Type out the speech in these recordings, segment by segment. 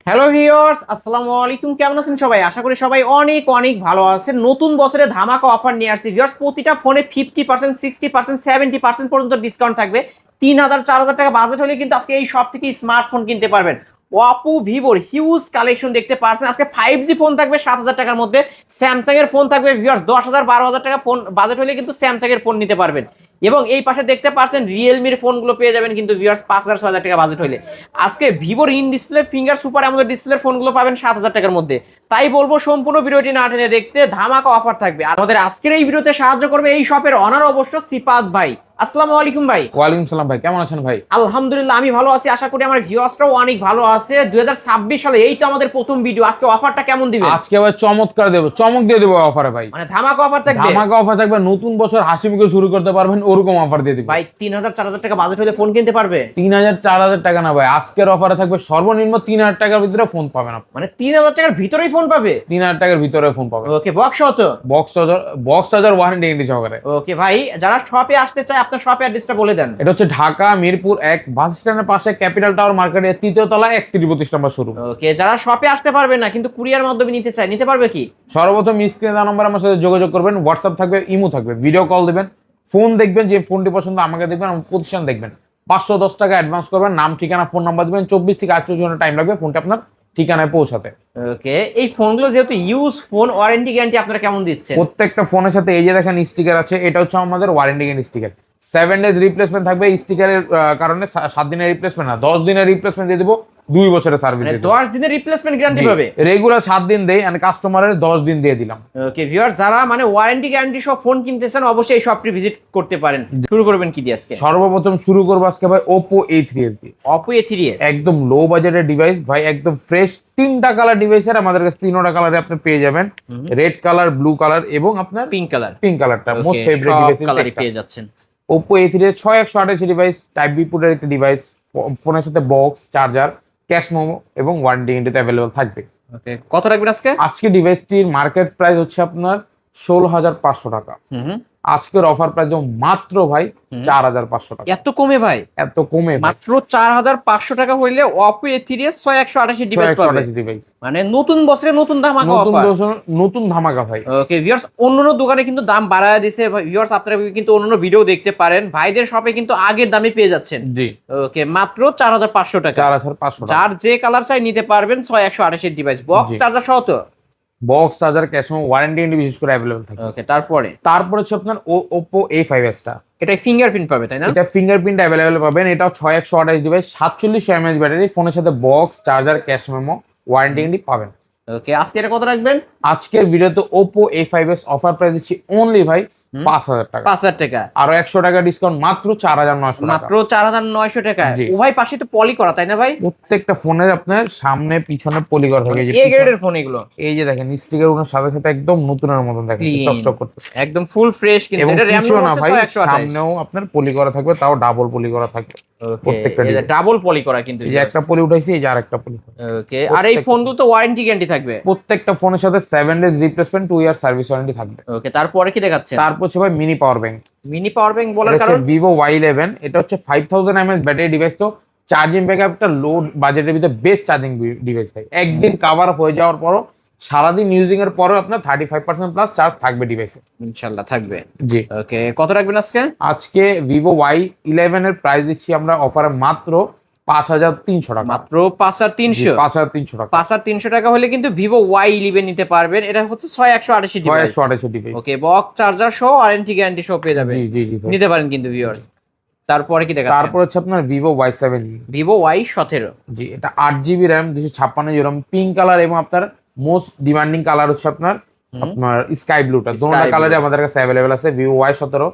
Hello viewers, আসসালামু আলাইকুম। কেমন আছেন সবাই? আশা করি সবাই অনেক অনেক ভালো আছেন। নতুন বছরে ধামাকা অফার নিয়ে আসছি ভিউয়ার্স। প্রতিটা ফোনে 50%, 60%, 70% পর্যন্ত ডিসকাউন্ট থাকবে। 3000, 4000 টাকা বাজেট হলে কিন্তু আজকে এই সব থেকে স্মার্টফোন কিনতে পারবেন। ওপো, ভিভোর হিউজ কালেকশন দেখতে পারছেন। আজকে 5G ফোন থাকবে 7000 টাকার মধ্যে। স্যামসাং এর ফোন থাকবে ভিউয়ার্স 10000, 12000 টাকা ফোন বাজেট হলে কিন্তু স্যামসাং এর ফোন নিতে পারবেন। এবং এই পাশে দেখতে পাচ্ছেন রিয়েলমির ফোনগুলো পেয়ে যাবেন কিন্তু ভিউয়ার্স 5000, 6000 টাকা বাজেট হলে। আজকে ভিভোর ইন ডিসপ্লে ফিঙ্গার সুপার আমাদের ডিসপ্লের ফোনগুলো পাবেন 7000 টাকার মধ্যে। তাই বলবো সম্পূর্ণ ভিডিওটি না টেনে দেখতে, ধামাকা অফার থাকবে। আর আমাদের আজকের এই ভিডিওতে সাহায্য করবে এই শপের অনার অবশ্য সিপাত ভাই। আসসালামু আলাইকুম ভাই। ওয়ালাইকুম সালাম ভাই, কেমন আছেন ভাই? আলহামদুলিল্লাহ আমি ভালো আছি, আশা করি আমার ভিউয়ার্সরাও অনেক ভালো আছে। 2026 সালে এই তো আমাদের প্রথম ভিডিও। আজকে অফারটা কেমন দিবেন? আজকে ভাই চমৎকার দেবো, চমক দিয়ে দেবো অফারে ভাই। মানে ধামাকা অফার থাকবে। ধামাকা অফার থাকবে, নতুন বছর হাসি মুখে শুরু করতে পারবেন ওরকম অফার দিয়ে দিবো ভাই 3000, 4000 টাকা বাজেট হলে ফোন কিনতে পারবে? 3000, 4000 টাকা না ভাই, আজকের অফারে থাকবে সর্বনিম্ন 3000 টাকার ভিতরে ফোন পাবেন আপনি। মানে 3000 টাকার ভিতরেই ফোন পাবে? 3000 টাকার ভিতরে ফোন পাবেন। ওকে, বক্স হতো? বক্স চার্জার ওয়ারেন্টি সহকারে। ওকে ভাই, যারা শপে আসতে চায় আপনার শপে অ্যাড্রেসটা বলে দেন। এটা হচ্ছে ঢাকা মিরপুর 1 বাস স্ট্যান্ডের পাশে ক্যাপিটাল টাওয়ার মার্কেটের 3য় তলায় 31 নম্বর শোরুম। ওকে, যারা শপে আসতে পারবে না কিন্তু কুরিয়ার মাধ্যমে নিতে চায়, নিতে পারবে কি? সর্বপ্রথম স্ক্রিনে দেওয়া নম্বরে আমার সাথে যোগাযোগ করবেন, হোয়াটসঅ্যাপ থাকবে, ইমো থাকবে, ভিডিও কল দিবেন, ফোন দেখবেন, যে ফোনটি পছন্দ আমাকে দেখবেন, আমার প্রতিষ্ঠান দেখবেন, 510 টাকা অ্যাডভান্স করবেন, নাম ঠিকানা ফোন নাম্বার দিবেন, 24 থেকে 48 ঘন্টা টাইম লাগবে ফোনটা আপনার ঠিকানায় পৌঁছাতে। ওকে, এই ফোনগুলো যেহেতু ইউজ ফোন, ওয়ারেন্টি গ্যারান্টি আপনারা কেমন দিচ্ছেন? প্রত্যেকটা ফোনের সাথে এই যে দেখেন স্টিকার আছে, এটা হচ্ছে আমাদের warranty guarantee sticker. 7 days replacement থাকবে স্টিকারের কারণে, 7 দিনের রিপ্লেসমেন্ট না, 10 দিনের রিপ্লেসমেন্ট দিয়ে দেবো, 2 বছরের সার্ভিস মানে দিয়ে দেবো। 10 দিনের রিপ্লেসমেন্ট গ্যারান্টি পাবে? রেগুলার 7 দিন দেই, আমি কাস্টমারের 10 দিন দিয়ে দিলাম। ওকে ভিউয়ার্স, যারা মানে ওয়ারেন্টি গ্যারান্টি সব ফোন কিনতেছেন অবশ্যই এই শপটি ভিজিট করতে পারেন। শুরু করবেন কি দিয়ে আজকে? সর্বপ্রথম শুরু করবো আজকে ভাই Oppo A3s দিয়ে। Oppo A3s একদম লো বাজেটের ডিভাইস ভাই, একদম ফ্রেশ। 3টা কালার ডিভাইসের আমাদের কাছে, 3টা কালারে আপনি পেয়ে যাবেন, রেড কালার, ব্লু কালার এবং আপনার পিঙ্ক কালার। পিঙ্ক কালারটা মোস্ট ফেভারিট ডিভাইস কালারই পেয়ে যাচ্ছেন। Oppo A3s 6128 device, type B পোর্টের একটা ডিভাইস, ফোনের সাথে বক্স, চার্জার, ক্যাশ মেমো এবং ওয়ারেন্টি গ্যারান্টিতে অ্যাভেলেবল থাকবে। ওকে, কত রাখবেন আজকে? আজকে ডিভাইসটির মার্কেট প্রাইস হচ্ছে আপনার 16500 টাকা। আজকের অফার প্রাইস মাত্র ভাই 4500 টাকা। এত কমে ভাই? এত কমে মাত্র 4500 টাকা হইলে Oppo A3s 6128 ডিভাইস পাবে। ডিভাইস মানে নতুন বছরে নতুন ধামাকা অফার। নতুন ধামাকা ভাই। ওকে ভিউয়ার্স, অন্যান্য দোকানে কিন্তু দাম বাড়ায় দিয়েছে ভিউয়ার্স, আপনারা কিন্তু অন্যান্য ভিডিও দেখতে পারেন, ভাইদের শপে কিন্তু আগের দামে পেয়ে যাচ্ছেন। জি, ওকে, মাত্র 4500 টাকা। 4500 টাকা। যার যে কালার চাই নিতে পারবেন। 6128 ডিভাইস, বক্স চার্জার সহ তো? Box, charger, cash memo, warranty guarantee বিশেষ করে অ্যাভেলেবল থাকে। ওকে, তারপর হচ্ছে আপনার Oppo A5s টা। এটা ফিঙ্গারপ্রিন্ট পাবে তাই না? এটা ফিঙ্গারপ্রিন্ট অ্যাভেলেবল পাবেন। এটা 6128 ডিভাইস, 4700 mAh ব্যাটারি, ফোনের সাথে box, charger, cash memo, warranty guarantee পাবেন। ওকে, আজকে এটা কত রাখবেন? আজকের ভিডিওতে Oppo A5s অফার প্রাইস দিচ্ছি অনলি ভাই 5000 টাকা। 5000 টাকা, আরো 100 টাকা ডিসকাউন্ট, মাত্র 4900 টাকা। মাত্র 4900 টাকা। জি। উভয় পাশে তো পলি করা তাই না ভাই? প্রত্যেকটা ফোনের আপনার সামনে পিছনে পলি করা থাকে। এ গ্রেডের ফোন এগুলো। এই যে দেখেন স্টিকার গুলোর সাথে সাথে একদম নতুনের মতন দেখেন, চকচক করতেছে, একদম ফুল ফ্রেশ। কিন্তু এবং এটা র‍্যাম পিছনে না ভাই, 128। সামনেও আপনার পলি করা থাকবে, তাও ডাবল পলি করা থাকবে। প্রত্যেকটা ওকে, ডাবল পলি করা কিন্তু। এই যে একটা পলি উঠাইছি, এই যে আরেকটা পলি। ওকে, আর এই ফোনগুলো তো ওয়ারেন্টি গ্যারান্টি থাকবে? প্রত্যেকটা ফোনের সাথে 7 days replacement, 2 year service warranty থাকবে। ওকে, তারপরে কি দেখাচ্ছেন? তারপর হচ্ছে ভাই mini power bank. Mini power bank বলার এটা হচ্ছে কারণ? Vivo Y11। এটা হচ্ছে 5000 mAh ব্যাটারি ডিভাইস। তো চার্জিং ব্যাকআপটা লো বাজেটের ভিতরে বেস্ট চার্জিং ডিভাইস ভাই। একদিন কভার আপ হয়ে যাওয়ার পরও, সারাদিন ইউজিং এর পরও আপনার 35% প্লাস চার্জ থাকবে ডিভাইসে, ইনশাআল্লাহ থাকবে। জি। ওকে, কত রাখবেন আজকে? আজকে Vivo Y11 এর প্রাইস দিচ্ছি আমরা অফারে মাত্র 5300 টাকা। মাত্র 5300? 5300 টাকা। 5300 টাকা হলে কিন্তু Vivo Y11 নিতে পারবেন। এটা হচ্ছে 6128 ডিভাইস। 6128 ডিভাইস। ওকে, বক্স, চার্জার সহ ওয়ারেন্টি গ্যারান্টি সহ পেয়ে যাবে। জি জি জি ভাই। নিতে পারেন কিন্তু ভিউয়ার্স। তারপরে কি দেখাচ্ছেন? তারপর হচ্ছে আপনার Vivo Y7। Vivo Y17। জি, এটা 8GB RAM, 256GB RAM, pink colour, এবং আপনার মোস্ট ডিমান্ডিং কালার হচ্ছে আপনার স্কাই ব্লুটা। দুটো কালারে আমাদের কাছে অ্যাভেলেবল আছে। Vivo Y17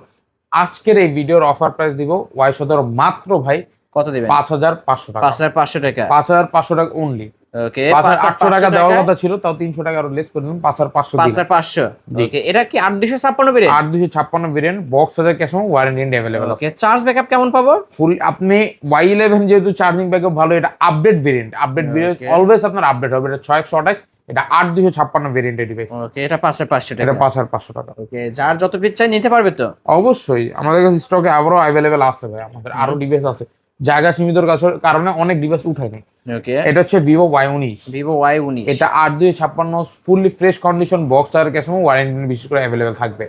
আজকের এই ভিডিওর অফার প্রাইস দিব Y17 মাত্র ভাই কত দিবেন? 5500 টাকা। 5500 টাকা। 5500 টাকা অনলি। ওকে, 5800 টাকা দেওয়ার কথা ছিল, তাও 300 টাকা আরো লেস করে দিন, 5500 দিন। 5500। ওকে, এটা কি 8256 variant? 8256 variant, box charger, cash memo, warranty available আছে। ওকে, চার্জ ব্যাকআপ কেমন পাবো? ফুল। আপনি Y11 যেহেতু চার্জিং ব্যাকআপ ভালো, এটা update variant. Update variant always আপনার আপডেট হবে। এটা 6128, এটা 8256 ভেরিয়েন্টের ডিভাইস। ওকে, এটা 5500 টাকা। এটা 5500 টাকা। ওকে, যার যত পিস চাই নিতে পারবে তো? অবশ্যই আমাদের কাছে স্টকে আবারও অ্যাভেলেবেল আছে ভাই, আমাদের আরো ডিভাইস আছে। জায়গা সীমিতর কারণে অনেক ডিভাইস উঠায় নাই। ওকে, এটা হচ্ছে ভিভো Y19, ভিভো Y19, এটা 8/256 ফুললি ফ্রেশ কন্ডিশন বক্স আর ক্যাশ মেমো ওয়ারেন্টি বিশেষ করে অ্যাভেলেবেল থাকবে।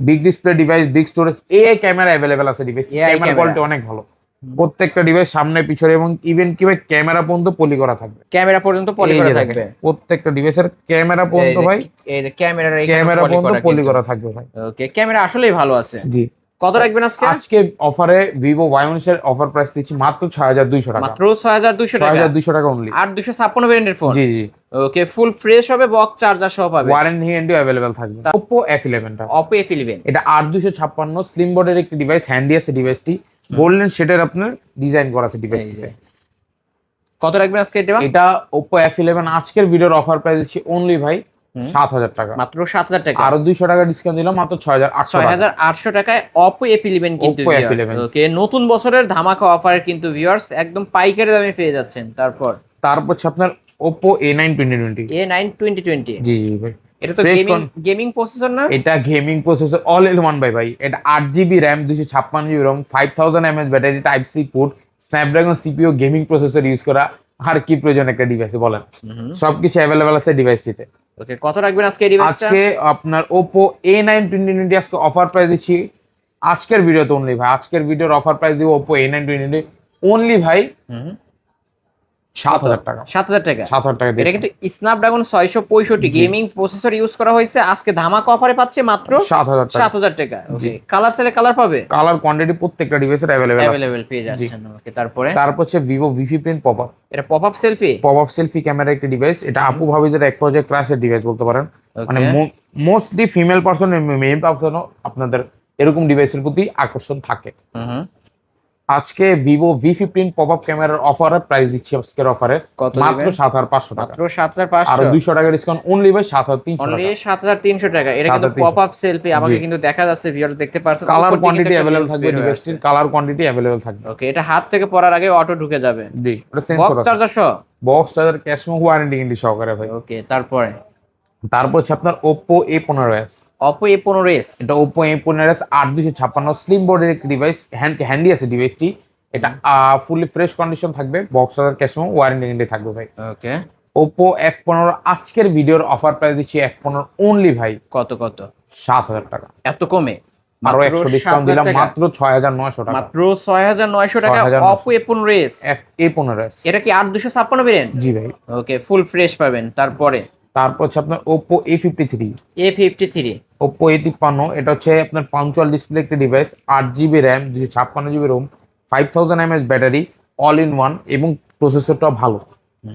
Big display device, big storage, AI camera available আছে device, AI camera camera. Quality অনেক ভালো। প্রত্যেকটা ডিভাইস সামনে পিছনে এবং ইভেন কি ভাই ক্যামেরা পর্যন্ত পলি করা থাকবে, ক্যামেরা পর্যন্ত পলি এই করা যে দেখেন, থাকবে। প্রত্যেকটা ডিভাইসের ক্যামেরা পর্যন্ত ভাই, এই যে ক্যামেরার ক্যামেরা পর্যন্ত পলি করা থাকবে ভাই। ওকে, ক্যামেরা আসলেই ভালো আছে। জি, কত রাখবেন আজকে? আজকে অফারে ভিভো Y19 এর অফার প্রাইস দিচ্ছি মাত্র 6200 টাকা, মাত্র 6200 টাকা, 6200 টাকা অনলি। 8256 ভেরিয়েন্টের ফোন। জি জি, ওকে, ফুল ফ্রেশ হবে, বক্স চার্জার সহ পাবে। ওয়ারেন্টি গ্যারান্টি অ্যাভেলেবেল থাকবে। Oppo F11 টা, Oppo F11, এটা 8256 স্লিম বডির একটি ডিভাইস, হ্যান্ডি আছে ডিভাইসটি, গোল্ডেন শেডের আপনার ডিজাইন করা আছে ডিভাইসটিতে। কত রাখবেন আজকে এটা? এটা Oppo F11 আজকের ভিডিওর অফার প্রাইস দিচ্ছি অনলি ভাই 7000 টাকা, মাত্র 7000 টাকা। আরো 200 টাকা ডিসকাউন্ট দিলাম, মাত্র 6800 টাকা। 6800 টাকায় Oppo F11 কিন্তু Oppo viewers। F11 ওকে, নতুন বছরের ধামাকা অফার কিন্তু ভিউয়ার্স, একদম পাইকারি দামে পেয়ে যাচ্ছেন। তারপর হচ্ছে আপনার Oppo A9 2020। A9 2020, জি জি ভাই, এটা তো Fresh গেমিং প্রসেসর না? এটা gaming processor all in one ভাই। এটা 8GB RAM, 256GB ROM, 5000 mAh battery, type C port, Snapdragon CPU gaming processor use করা। আর কি প্রয়োজন একটা ডিভাইসে বলেন? সবকিছু অ্যাভেলেবেল আছে ডিভাইসটিতে। ওকে, কত রাখবেন আজকে এই ডিভাইসটা? আজকে আপনার Oppo A9 2020 আজকে অফার প্রাইস দিচ্ছি আজকের ভিডিওতে অনলি ভাই, আজকের ভিডিওর অফার প্রাইস দিব Oppo A9 2020 অনলি ভাই 7000 টাকা, 7000 টাকা। 7000 টাকা এটা কিন্তু স্ন্যাপড্রাগন 665 গেমিং প্রসেসর ইউজ করা হয়েছে। আজকে ধামাকা অফারে পাচ্ছে মাত্র 7000 টাকা। 7000 টাকা। ওকে, কালার সেলে কালার পাবে, কালার কোয়ান্টিটি প্রত্যেকটা ডিভাইসের अवेलेबल পেয়ে যাচ্ছেন। ওকে, তারপর হচ্ছে Vivo V15 পপআপ, এটা popup selfie, popup selfie camera একটি ডিভাইস। এটা আপু ভাবিদের এক পর্যায়ে ক্লাসের ডিভাইস বলতে পারেন, মানে মোস্টলি ফিমেল পারসন, মেল পারসনও আপনাদের এরকম ডিভাইসের প্রতি আকর্ষণ থাকে। আজকে Vivo V15 পপআপ ক্যামেরার অফারের প্রাইস দিচ্ছি আজকের অফারে মাত্র 7500 টাকা, মাত্র 7500, আর 200 টাকা ডিসকাউন্ট অনলি ভাই 7300 টাকা, অনলি 7300 টাকা। এটা কিন্তু 7300 পপআপ সেলফি, আমাকে কিন্তু দেখা যাচ্ছে, ভিউয়ার্স দেখতে পারছেন। কালার কোয়ান্টিটি अवेलेबल থাকবে ডিভাইসটির, কালার কোয়ান্টিটি अवेलेबल থাকবে। ওকে, এটা হাত থেকে পড়ার আগে অটো ঢুকে যাবে। জি, এটা সেন্সর বক্স আছে, চার্জার সহ, box charger, cash memo, warranty guarantee সহকারে ভাই। ওকে, তারপর হচ্ছে আপনার Oppo A15s, Oppo A15s, এটা Oppo A15s 8256 স্লিম বডির একটি ডিভাইস, হ্যান্ডি আছে ডিভাইসটি। এটা ফুলি ফ্রেশ কন্ডিশন থাকবে, box charger, cash memo, warranty guarantee থাকবে ভাই। ওকে, Oppo F15 আজকের ভিডিওর অফার প্রাইস দিচ্ছি F15 অনলি ভাই কত 7000 টাকা, এত কমে? আরো 100 ডিসকাউন্ট দিলাম, মাত্র 6900 টাকা, মাত্র 6900 টাকা। 6900 Oppo A15s, A15s, এটা কি 8256 ভেরিয়েন্ট? জি ভাই। ওকে, ফুল ফ্রেশ পাবেন। তারপর হচ্ছে আপনার Oppo A53, A53, Oppo A53, এটা হচ্ছে আপনার পাঞ্চুয়াল ডিসপ্লে একটি device, 8GB RAM, 256GB ROM, 5000 mAh battery, all in one, এবং প্রসেসরটাও ভালো।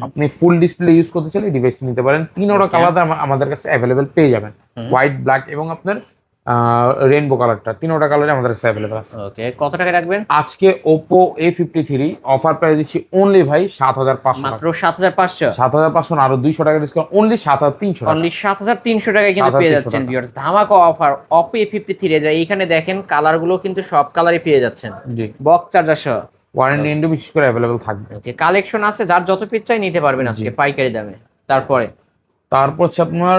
আপনি ফুল ডিসপ্লে ইউজ করতে চাইলে ডিভাইস নিতে পারেন। তিনটা কালার আমাদের কাছে অ্যাভেলেবেল পেয়ে যাবেন, হোয়াইট, ব্ল্যাক এবং আপনার রেইনবো কালারটা, তিনটা কালারে আমাদের কাছে অ্যাভেলেবেল আছে। ওকে, কত টাকা রাখবেন আজকে Oppo A53 অফার প্রাইস দিচ্ছি অনলি ভাই 7500 মাত্র 7500, 7500 আরো 200 টাকা ডিসকাউন্ট, অনলি 7300 টাকা, অনলি 7300 টাকায় কিন্তু পেয়ে যাচ্ছেন ভিউয়ার্স। ধামাকা অফার Oppo A53 এ, এইখানে দেখেন কালার গুলো কিন্তু সব কালারই পেয়ে যাচ্ছেন, জি, বক্স চার্জার সহ, ওয়ারেন্টি গ্যারান্টি বিশেষ করে অ্যাভেলেবেল থাকবে। ওকে, কালেকশন আছে, যার যত পিস চাই নিতে পারবেন আজকে পাইকারি দামে। তারপর হচ্ছে আপনার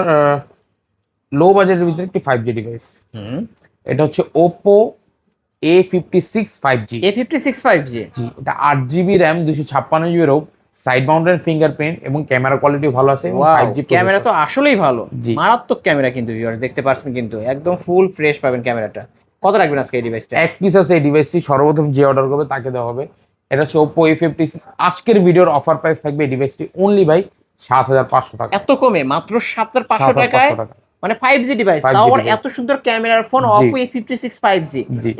লো বাজেটের ভিতরে একটি 5G ডিভাইস, এটা হচ্ছে Oppo A56 5G, A56 5G, জি, এটা 8GB RAM, 256GB ROM, side mounted fingerprint এবং ক্যামেরা কোয়ালিটি ভালো আছে, এবং 5G ক্যামেরা তো আসলেই ভালো, জি, মারাত্মক ক্যামেরা কিন্তু ভিউয়ার্স দেখতে পাচ্ছেন, কিন্তু একদম ফুল ফ্রেশ পাবেন ক্যামেরাটা। কত রাখবেন আজকে এই ডিভাইসটা? এক পিস আছে এই ডিভাইসটি, সর্বপ্রথম যে অর্ডার করবে তাকে দেওয়া হবে। এটা হচ্ছে Oppo A56, আজকের ভিডিওর অফার প্রাইস থাকবে এই ডিভাইসটি অনলি ভাই 7500 টাকা, এত কমে মাত্র 7500 টাকায়, মানে 5G ডিভাইস, তাও আবার এত সুন্দর ক্যামেরার ফোন Oppo A56 5G,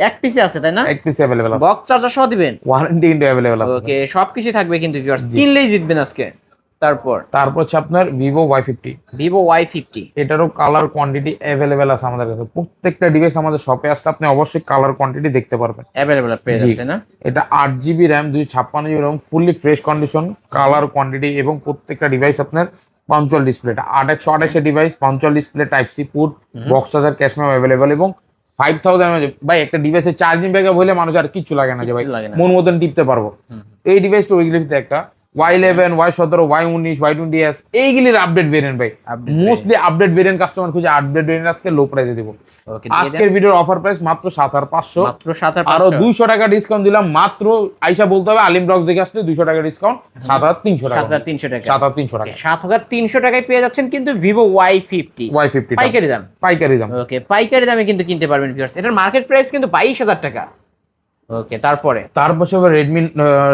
এক পিসে আছে তাই না? এক পিসে अवेलेबल আছে, বক্স চার্জার সহ দিবেন, ওয়ারেন্টি কিন্তু अवेलेबल আছে। ওকে, সবকিছু থাকবে কিন্তু ভিউয়ার্স, কিনলেই জিতবেন আজকে। তারপর হচ্ছে আপনার Vivo Y50, Vivo Y50, এটারও কালার কোয়ান্টিটি अवेलेबल আছে আমাদের কাছে। প্রত্যেকটা ডিভাইস আমাদের শপে আসতে আপনি অবশ্যই কালার কোয়ান্টিটি দেখতে পারবেন, अवेलेबल পেয়ে যাবেন না? এটা 8GB RAM, 256GB ROM, fully fresh condition, colour quantity, এবং প্রত্যেকটা ডিভাইস আপনার পাঞ্চুয়াল ডিসপ্লে, এটা 8128 এর device, punctual display, type C port, box charger, cash memo available, এবং 5000 mAh ভাই। একটা ডিভাইসে চার্জিং ব্যাকআপ হলে মানুষ আর কিচ্ছু লাগে না, যে ভাই মন মতন টিপতে পারবো। এই ডিভাইসটা ওইগুলোতে একটা Y11 Y17 Y19 Y20s এইগুলির আপডেট ভেরিয়েন্ট ভাই, মোস্টলি আপডেট ভেরিয়েন্ট কাস্টমার খুঁজে, আপডেট ভেরিয়েন্ট আজকে লো প্রাইসে দিব। ওকে আজকের ভিডিওর অফার প্রাইস মাত্র 7500, মাত্র 7500, আরো 200 টাকা ডিসকাউন্ট দিলাম। মাত্র আইসা বলতে হবে আলিম ব্লগ দেখে আসলে 200 টাকা ডিসকাউন্ট, 7300 টাকা, 7300 টাকা, 7300 টাকা, 7300 টাকায় পেয়ে যাচ্ছেন কিন্তু ভিভো Y50 পাইকারি দাম, পাইকারি দাম। ওকে পাইকারি দামে কিন্তু কিনতে পারবেন ভিউয়ার্স। এটার মার্কেট প্রাইস কিন্তু 22000 টাকা। ওকে তারপর হবে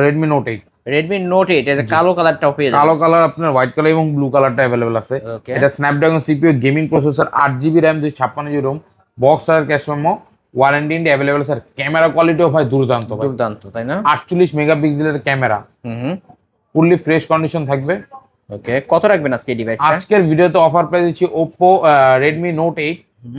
রেডমি নোট 8, রেডমি নোট 8 এর কালো কালারটাও পেয়ে যাবেন। কালো কালার আপনার হোয়াইট কালার এবং ব্লু কালারটা अवेलेबल আছে। Okay. এটা Snapdragon CPU gaming processor, 8GB RAM 256GB ROM, box আর cash memo, warranty India available sir. Camera কোয়ালিটিও ভাই দুর্দান্ত ভাই, দুর্দান্ত তাই না? 48 মেগাপিক্সেলের ক্যামেরা, হুম ফুললি ফ্রেশ কন্ডিশন থাকবে। ওকে কত রাখবেন আজকে এই ডিভাইসটা? আজকের ভিডিওতে অফার প্রাইস দিচ্ছি Oppo Redmi Note 8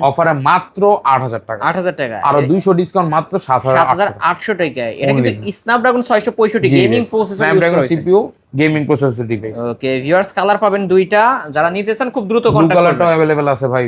অফারে মাত্র 8000 টাকা, 8000 টাকা, আরো 200 ডিসকাউন্ট মাত্র 7800 টাকায়। এটা কিন্তু স্ন্যাপড্রাগন 665 গেমিং প্রসেসর ইউজ করা হয়েছে। CPU gaming processor device. Okay viewers colour পাবেন দুইটা, যারা নিতে চান খুব দ্রুত ব্লু কন্টাক্ট কালারটাও করবেন। अवेलेबल আছে ভাই।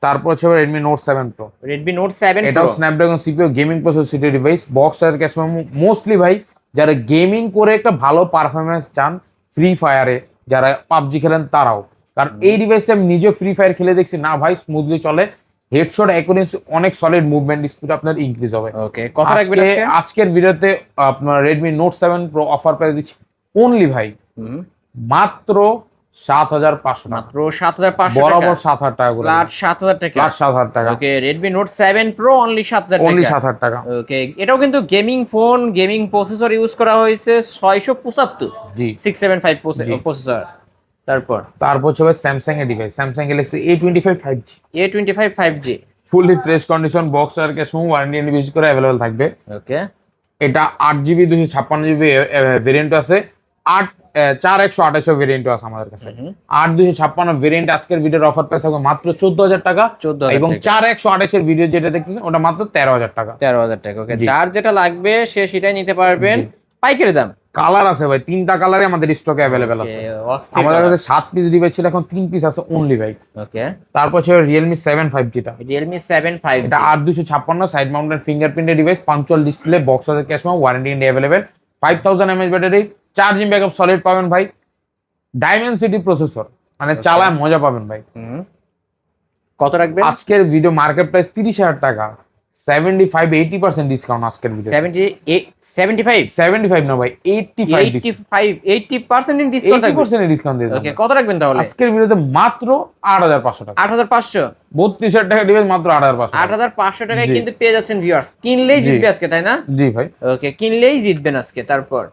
তারপর হচ্ছে Redmi Note 7 Pro, Redmi Note 7 এটাও Pro Snapdragon CPU gaming processor device, box আর ক্যাশ মেমো। মোস্টলি ভাই যারা গেমিং করে একটা ভালো পারফরম্যান্স চান ফ্রি ফায়ারে, যারা পাবজি খেলেন তারাও, কারণ এই ডিভাইসটা আমি নিজে ফ্রি ফায়ার খেলে দেখছি না ভাই, স্মুথলি চলে, হেডশট অ্যাকুরেসি অনেক সলিড, মুভমেন্ট স্পিড আপনার ইনক্রিজ হবে। ওকে কত রাখবেন আজকে? আজকের ভিডিওতে আপনার Redmi Note 7 Pro offer price দিচ্ছি অনলি ভাই মাত্র 7500 টাকা, মাত্র 7500 টাকা, বরাবর 7000 টাকা করে, ফ্ল্যাট 7000 টাকা, ফ্ল্যাট 7000 টাকা, ওকে Redmi Note 7 Pro অনলি 7000 টাকা, অনলি 7000 টাকা। ওকে এটাও কিন্তু gaming phone, gaming processor use করা হয়েছে 675 জি 675 প্রসেসর। তারপর হচ্ছে ভাই স্যামসাং এর device, Samsung Galaxy A25 5G, A25 5G, fully fresh condition, box আর ক্যাশ মেমো, ওয়ারেন্টি এন্ড বেশি করে अवेलेबल থাকবে। ওকে এটা 8GB 256GB ভেরিয়েন্ট আছে, 4128 ভেরিয়েন্ট আছে আমাদের কাছে। 8256 ভেরিয়েন্ট আজকের ভিডিওর অফার প্রাইস থাকবে মাত্র 14000 টাকা, 14000 এবং টাকা। 4128 এর ভিডিও যেটা দেখতেছেন ওটা মাত্র 13000 টাকা। 13000 টাকা। ওকে জি। যার যেটা লাগবে সে সেটাই নিতে পারবেন পাইকারি দাম। কালার আছে ভাই, 3টা কালারে আমাদের স্টকে अवेलेबल আছে। আমাদের কাছে 7 পিস ডিভাইস ছিল, এখন 3 পিস আছে অনলি ভাই। ওকে তারপর হচ্ছে Realme 7 5G টা, Realme 7 5G, এটা 8256 সাইড মাউন্টেড ফিঙ্গারপ্রিন্টের ডিভাইস, পাঞ্চুয়াল ডিসপ্লে, বক্স আছে cash memo, warranty India available, 5000 mAh battery, charging backup solid পাবেন ভাই, ডাইমেনসিটি প্রসেসর, মানে চালায় মজা পাবেন ভাই। কত রাখবেন? আজকের ভিডিও মার্কেট প্রাইস 30000 টাকা, 75-80% ডিসকাউন্ট আজকের ভিডিও। 75 75 না ভাই, 80% ইন ডিসকাউন্ট থাকবে। 80% ডিসকাউন্ট দিয়ে ওকে কত রাখবেন তাহলে? আজকের ভিডিওতে মাত্র 8500 টাকা, 8500, 32000 টাকা ডিভাইস মাত্র 8500 টাকা। 8500 টাকায় জি। কিন্তু পেয়ে যাচ্ছেন ভিউয়ার্স। কিনলেই জি। জিতবে আজকে তাই না? জি ভাই। ওকে কিনলেই জিতবেন আজকে। তারপর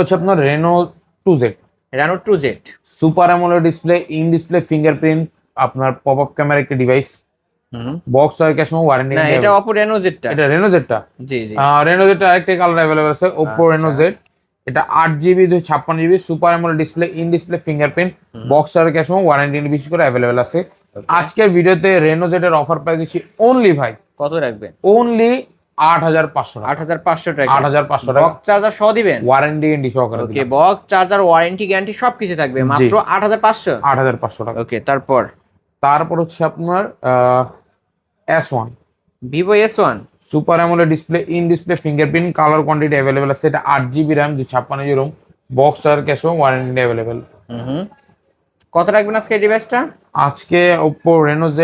হচ্ছে আপনার Reno 2Z, Reno 2Z, super AMOLED display, in display fingerprint, আপনার পপ আপ ক্যামেরা একটা ডিভাইস, বক্স আর ক্যাশ মেমো, ওয়ারেন্টি। না এটা Oppo Reno Z টা। এটা Reno Z টা। জি জি Reno Z টা আরেকটা কালার अवेलेबल আছে, Oppo Reno Z। এটা 8GB 256GB super AMOLED display, in display fingerprint, box আর ক্যাশ মেমো, ওয়ারেন্টি বেশি করে अवेलेबल আছে। আজকের ভিডিওতে Reno Z এর অফার প্রাইস দিচ্ছি অনলি ভাই, কত রাখবেন? অনলি 8500 টাকা, 8500 টাকা। 8500 টাকা, বক্স চার্জার সহ দিবেন? ওয়ারেন্টি এন্ড সহকারে ওকে বক্স চার্জার, ওয়ারেন্টি গ্যারান্টি সবকিছু থাকবে মাত্র 8500। 8500 টাকা। ওকে তারপর হচ্ছে আপনার S1 Vivo S1, super AMOLED display, in display fingerprint, colour quantity available আছে। এটা 8GB RAM 256GB ROM, box আর ক্যাশ মেমো, ওয়ারেন্টি अवेलेबल। কত রাখবেন আজকে এই ডিভাইসটা? আজকে Oppo Reno Z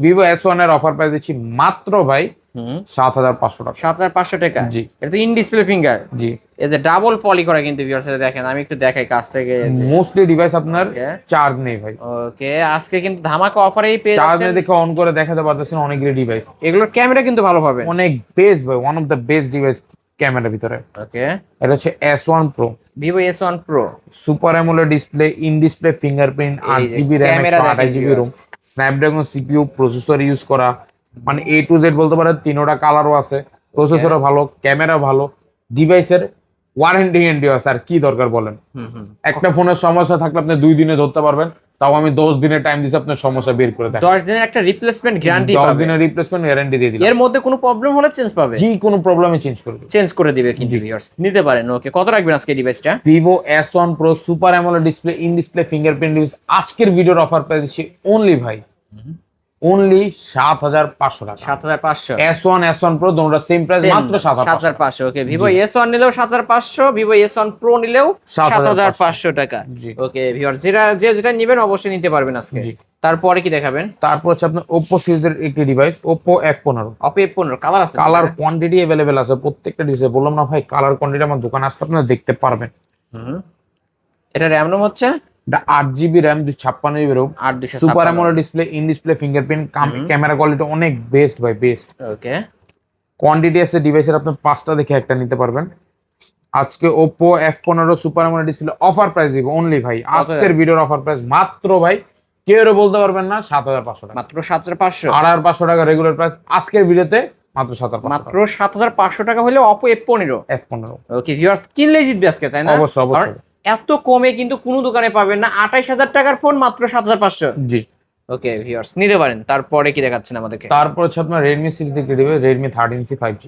Vivo S1 এর অফার প্রাইস দিচ্ছি মাত্র ভাই 7500 টাকা। 7500 টাকা। জি। এটা তো ইন ডিসপ্লে ফিঙ্গার, জি এতে ডাবল পলি করা কিন্তু ভিউয়ার্স। দেখেন আমি একটু দেখাই কাছ থেকে। মোস্টলি ডিভাইস আপনার Okay. চার্জ নেই ভাই, ওকে আজকে কিন্তু ধামাকা অফারেই পেয়ে চার্জ যাচ্ছেন। নেই দেখে অন করে দেখাতে পারতেছেন অনেকগুলো ডিভাইস, এগুলোর ক্যামেরা কিন্তু ভালো পাবেন। অনেক বেস্ট ভাই, one of the best device ক্যামেরার ভিতরে। ওকে এটা হচ্ছে S1 Pro, Vivo S1 Pro, super AMOLED display, in display fingerprint, এই যে 8GB RAM ক্যামেরা দেখেন 128GB ROM, viewers। Snapdragon CPU processor use করা, মানে A to Z বলতে পারেন, তিনোটা কালারও আছে, প্রসেসরও ভালো, ক্যামেরা ভালো, ডিভাইসের ওয়ারেন্টি গ্যারান্টিও আছে। আর কি দরকার বলেন? একটা ফোনের সমস্যা থাকলে আপনি 2 দিনে ধরতে পারবেন, তাও আমি 10 দিনের টাইম দিছি আপনার সমস্যা বের করে দেন। 10 দিনের একটা রিপ্লেসমেন্ট গ্যারান্টি 10 পাবে। দিনের রিপ্লেসমেন্ট গ্যারান্টি দিয়ে দিলাম। এর মধ্যে কোনো প্রবলেম হলে চেঞ্জ পাবে, জি কোনো প্রবলেমে চেঞ্জ করে দিবেন, চেঞ্জ করে দিবে কিন্তু ভিউয়ার্স। নিতে পারেন। ওকে কত রাখবেন আজকে ডিভাইসটা? Vivo S1 Pro super AMOLED display, in display fingerprint device আজকের ভিডিওর অফার প্রাইস দিচ্ছি অনলি ভাই অনলি 7,500 টাকা। 7,500। S1 S1 Pro দুটোটা same price, মাত্র 7,500 টাকা। 7,500। ওকে, ভিভো S1 নিলেও 7,500, ভিভো S1 Pro নিলেও 7,500 টাকা। জি। ওকে ভিউয়ার্স, যেটা নেবেন অবশ্যই নিতে পারবেন আজকে। জি। তারপরে কি দেখাবেন? তারপর হচ্ছে আপনার Oppo সিরিজের একটি device, Oppo F15। Oppo F15 colour আছে? কালার কোয়ান্টিটি अवेलेबल আছে প্রত্যেকটা ডিভাইসে। বললাম না ভাই, কালার কোয়ান্টিটি আমার দোকানে আসলে আপনারা দেখতে পারবেন। এটা র‍্যাম রোম হচ্ছে এটা 8GB RAM 256GB ROM, 8,256 super AMOLED display, in display fingerprint, camera quality অনেক বেস্ট ভাই, বেস্ট। ওকে, কোয়ান্টিটি আছে ডিভাইসের, আপনি 5টা দেখে একটা নিতে পারবেন। আজকে Oppo F15 super AMOLED display offer price দিব অনলি ভাই, আজকের ভিডিওর অফার প্রাইস মাত্র ভাই কেউ বলতে পারবেন না 7,500 টাকা, মাত্র 7,500। 8,500 টাকা রেগুলার প্রাইস, আজকের ভিডিওতে মাত্র 7,500, মাত্র 7,500 টাকা হলে Oppo F15। ওকে ভিউয়ার্স, কিনলেই জিতবে আজকে, তাই না? অবশ্যই অবশ্যই। এত কমে কিন্তু কোনো দোকানে পাবেন না। 28,000 টাকার ফোন মাত্র 7,500। জি। ওকে ভিউয়ার্স, নিতে পারেন। তারপরে কি দেখাচ্ছেন আমাদেরকে? তারপর হচ্ছে আপনার Redmi সিরিজ থেকে দিবে Redmi 13C 5G।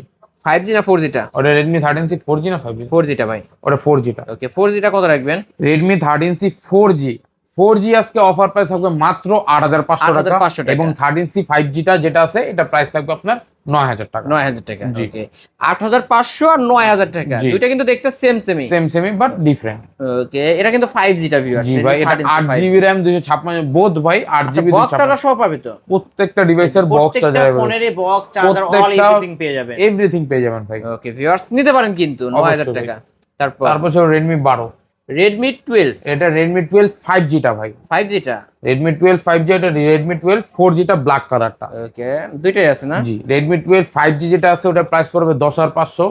5G না 4G টা? ওটা Redmi 13C 4G না 5G? 4G টা ভাই। ওটা 4G টা। ওকে, 4G টা কত রাখবেন? Redmi 13C 4G আজকে অফার প্রাইস থাকবে মাত্র 8,500 টাকা, 8,500 টাকা। এবং 13C 5G টা যেটা আছে এটা প্রাইস থাকবে আপনার 9,000 টাকা। 9,000 টাকা। জি। ওকে, 8,500 আর 9,000 টাকা, জি। দুইটা কিন্তু দেখতে সেমই। Same but different. ওকে, এটা কিন্তু 5G টা ভিউয়ার্স। জি ভাই, এটা 8GB RAM 256 বোথ ভাই, 8GB বক্স চার্জার সহ পাবে তো? প্রত্যেকটা ডিভাইসের বক্স প্রত্যেকটা চার্জার, ফোনেরই বক্স চার্জার অল এভরিথিং পেয়ে যাবেন। এভরিথিং পেয়ে যাবেন ভাই। ওকে ভিউয়ার্স, নিতে পারেন কিন্তু 9,000 অবশ্যই টাকা। তারপর হচ্ছে Redmi 12। Redmi 12। এটা Redmi 12 5G টা ভাই। 5G টা? Redmi 12 5G, এটা Redmi 12 4G টা ব্ল্যাক কালারটা। ওকে, দুইটাই আছে না? জি। Redmi 12 5G যেটা আছে ওটা প্রাইস পড়বে 10,500,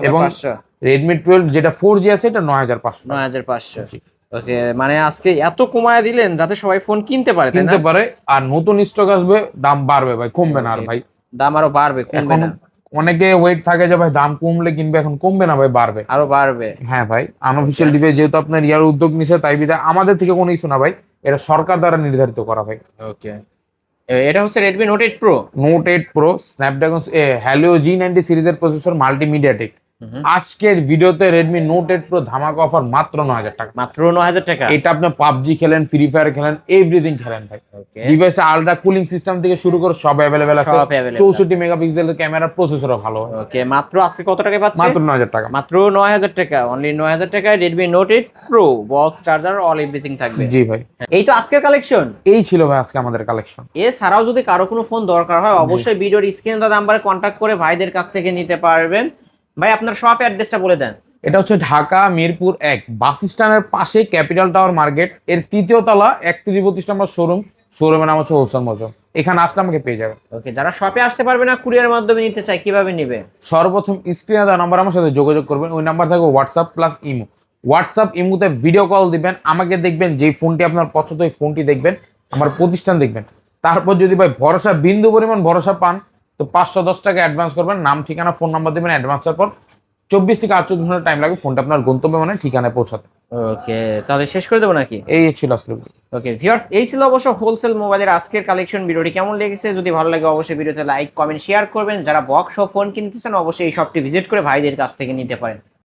এবং 10,500। Redmi 12 যেটা 4G আছে এটা 9,500। 9,500। জি। ওকে, মানে আজকে এত কমায় দিলেন যাতে সবাই ফোন কিনতে পারে, তাই না? কিনতে পারে, আর নতুন স্টক আসবে, দাম বাড়বে ভাই, কমবে না আর ভাই। দাম আরো বাড়বে, কমবে এখন না। অনেকে ওয়েট থাকে যে ভাই দাম কমলে কিনবে, এখন কমবে না ভাই, বাড়বে। আরো বাড়বে। হ্যাঁ ভাই, আনঅফিশিয়াল ডিভাইস যেহেতু আপনার ইয়ার উদ্যোগ নিছে, তাই বিধায় আমাদের থেকে কোনো ইস্যু না ভাই, এটা সরকার দ্বারা নির্ধারিত করা ভাই। ওকে, এটা হচ্ছে Redmi Note 8 Pro। Note 8 Pro Snapdragon Helio G90 সিরিজের প্রসেসর, মাল্টিমিডিয়াটেক। আজকের ভিডিওতে Redmi Note 8 Pro ধামাকা অফার মাত্র 9,000 টাকা। মাত্র 9,000 টাকা। এটা আপনি পাবজি খেলেন, ফ্রি ফায়ার খেলেন, এভরিথিং খেলেন ভাই। ওকে, ডিভাইসে আলট্রা কুলিং সিস্টেম থেকে শুরু করে সব অ্যাভেলেবেল আছে। সব available 64 মেগাপিক্সেলের ক্যামেরা, প্রসেসরও ভালো। ওকে, মাত্র আজকে কত টাকা পাচ্ছেন? মাত্র 9,000 টাকা। মাত্র 9,000 টাকা, অনলি 9,000 টাকায় Redmi Note 8 Pro, box charger all everything থাকবে। জি ভাই, এই তো আজকের কালেকশন। এই ছিল ভাই আজকে আমাদের কালেকশন। এছাড়াও যদি কারো কোনো ফোন দরকার হয় অবশ্যই ভিডিওর স্ক্রিনে দেওয়া নাম্বারে কন্ট্যাক্ট করে ভাইদের কাছ থেকে নিতে পারবেন। ভাই আপনার শপ অ্যাড্রেসটা বলে দেন। এটা হচ্ছে ঢাকা মিরপুর 1 বাস স্ট্যান্ডের পাশে ক্যাপিটাল টাওয়ার মার্কেট এর 3য় তলা 31 নম্বর শোরুমের নাম হচ্ছে হোলসেল মজম। এখানে আসলে আমাকে পেয়ে যাবেন। ওকে, যারা শপে আসতে পারবে না, কুরিয়ারের মাধ্যমে নিতে চায়, কিভাবে নিবে? সর্বপ্রথম স্ক্রিনে দেওয়া নাম্বার আমার সাথে যোগাযোগ করবেন, ওই নাম্বার থাকবে হোয়াটসঅ্যাপ প্লাস ইমো। হোয়াটসঅ্যাপ ইমোতে ভিডিও কল দিবেন, আমাকে দেখবেন, যেই ফোনটি আপনার পছন্দ ওই ফোনটি দেখবেন, আমার প্রতিষ্ঠান দেখবেন। তারপর যদি ভাই ভরসা, বিন্দু পরিমাণ ভরসা পান, তো 510 টাকা অ্যাডভান্স করবেন, নাম ঠিকানা ফোন নাম্বার দিবেন, অ্যাডভান্সের পর 24 থেকে 48 ঘন্টা টাইম লাগবে ফোনটা আপনার গন্তব্যে মানে ঠিকানায় পৌঁছাতে। ওকে, তাহলে শেষ করে দেবো নাকি? এই ছিল আসলে। ওকে ভিউয়ার্স, এই ছিল অবশ্য হোলসেল মোবাইলের আজকের কালেকশন। ভিডিওটি কেমন লেগেছে যদি ভালো লাগে অবশ্যই ভিডিওতে লাইক কমেন্ট শেয়ার করবেন। যারা বক্স ও ফোন কিনতে চান অবশ্যই এই শপটি ভিজিট করে ভাইদের কাছ থেকে নিতে পারেন।